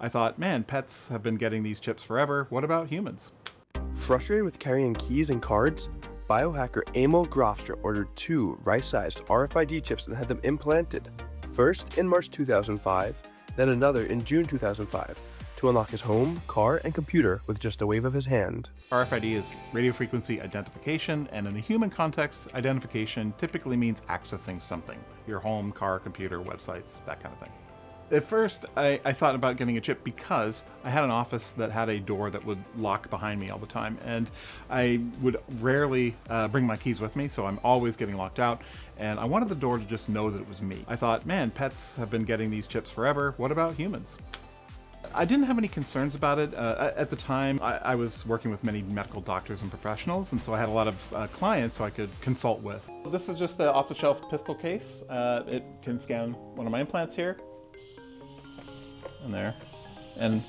I thought, man, pets have been getting these chips forever. What about humans? Frustrated with carrying keys and cards, biohacker Emil Grafstra ordered 2 rice-sized RFID chips and had them implanted, first in March 2005, then another in June 2005, to unlock his home, car, and computer with just a wave of his hand. RFID is radio frequency identification, and in a human context, identification typically means accessing something. Your home, car, computer, websites, that kind of thing. At first, I thought about getting a chip because I had an office that had a door that would lock behind me all the time, and I would rarely bring my keys with me, so I'm always getting locked out, and I wanted the door to just know that it was me. I thought, man, pets have been getting these chips forever. What about humans? I didn't have any concerns about it. At the time, I was working with many medical doctors and professionals, and so I had a lot of clients who I could consult with. This is just an off-the-shelf pistol case. It can scan one of my implants here, and there, and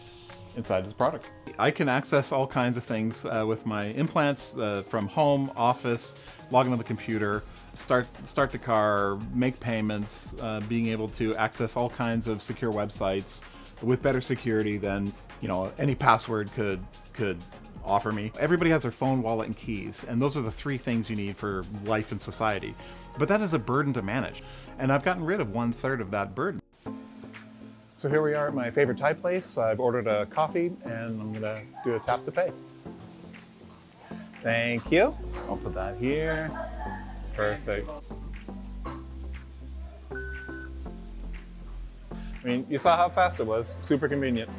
inside is product. I can access all kinds of things with my implants from home, office, log into the computer, start the car, make payments, being able to access all kinds of secure websites with better security than, you know, any password could offer me. Everybody has their phone, wallet, and keys, and those are the 3 things you need for life and society. But that is a burden to manage, and I've gotten rid of 1/3 of that burden. So here we are at my favorite Thai place. I've ordered a coffee, and I'm gonna do a tap to pay. Thank you. I'll put that here. Perfect. I mean, you saw how fast it was. Super convenient.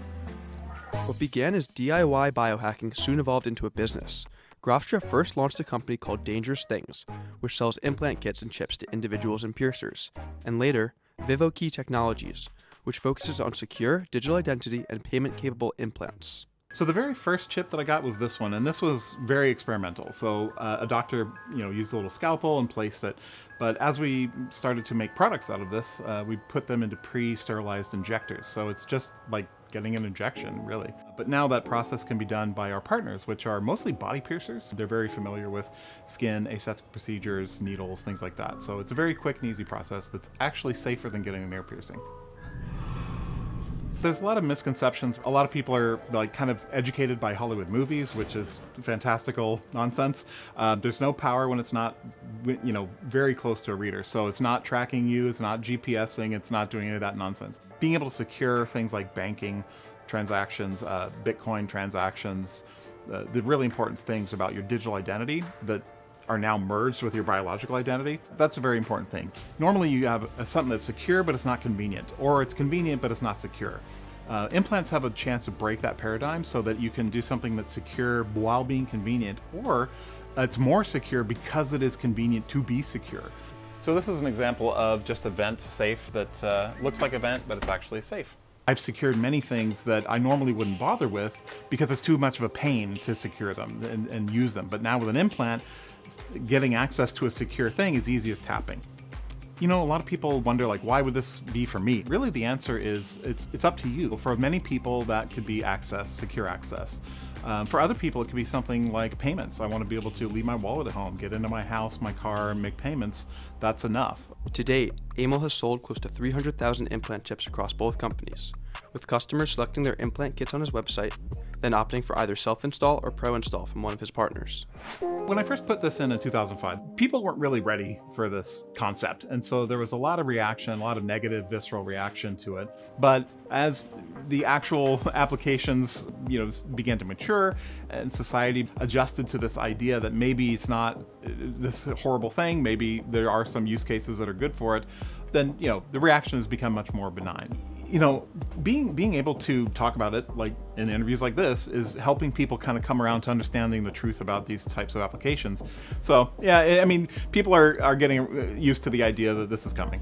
What began as DIY biohacking soon evolved into a business. Grafstra first launched a company called Dangerous Things, which sells implant kits and chips to individuals and piercers, and later, VivoKey Technologies, which focuses on secure digital identity and payment-capable implants. So the very first chip that I got was this one, and this was very experimental. So a doctor, used a little scalpel and placed it. But as we started to make products out of this, we put them into pre-sterilized injectors. So it's just like getting an injection, really. But now that process can be done by our partners, which are mostly body piercers. They're very familiar with skin, aseptic procedures, needles, things like that. So it's a very quick and easy process that's actually safer than getting an ear piercing. There's a lot of misconceptions. A lot of people are like kind of educated by Hollywood movies, which is fantastical nonsense. There's no power when it's not, very close to a reader. So it's not tracking you, it's not GPSing, it's not doing any of that nonsense. Being able to secure things like banking transactions, Bitcoin transactions, the really important things about your digital identity that are now merged with your biological identity. That's a very important thing. Normally you have something that's secure, but it's not convenient, or it's convenient, but it's not secure. Implants have a chance to break that paradigm so that you can do something that's secure while being convenient, or it's more secure because it is convenient to be secure. So this is an example of just a vent safe that looks like a vent, but it's actually safe. I've secured many things that I normally wouldn't bother with because it's too much of a pain to secure them and use them. But now with an implant, getting access to a secure thing is easy as tapping. A lot of people wonder, like, why would this be for me? Really, the answer is it's up to you. For many people, that could be access, secure access. For other people, it could be something like payments. I want to be able to leave my wallet at home, get into my house, my car, and make payments. That's enough. To date, Emil has sold close to 300,000 implant chips across both companies, with customers selecting their implant kits on his website, then opting for either self-install or pro-install from one of his partners. When I first put this in 2005, people weren't really ready for this concept, and so there was a lot of reaction, a lot of negative, visceral reaction to it. But as the actual applications, began to mature and society adjusted to this idea that maybe it's not this horrible thing, maybe there are some use cases that are good for it, then, the reaction has become much more benign. Being able to talk about it, like in interviews like this, is helping people kind of come around to understanding the truth about these types of applications. So yeah, I mean, people are getting used to the idea that this is coming.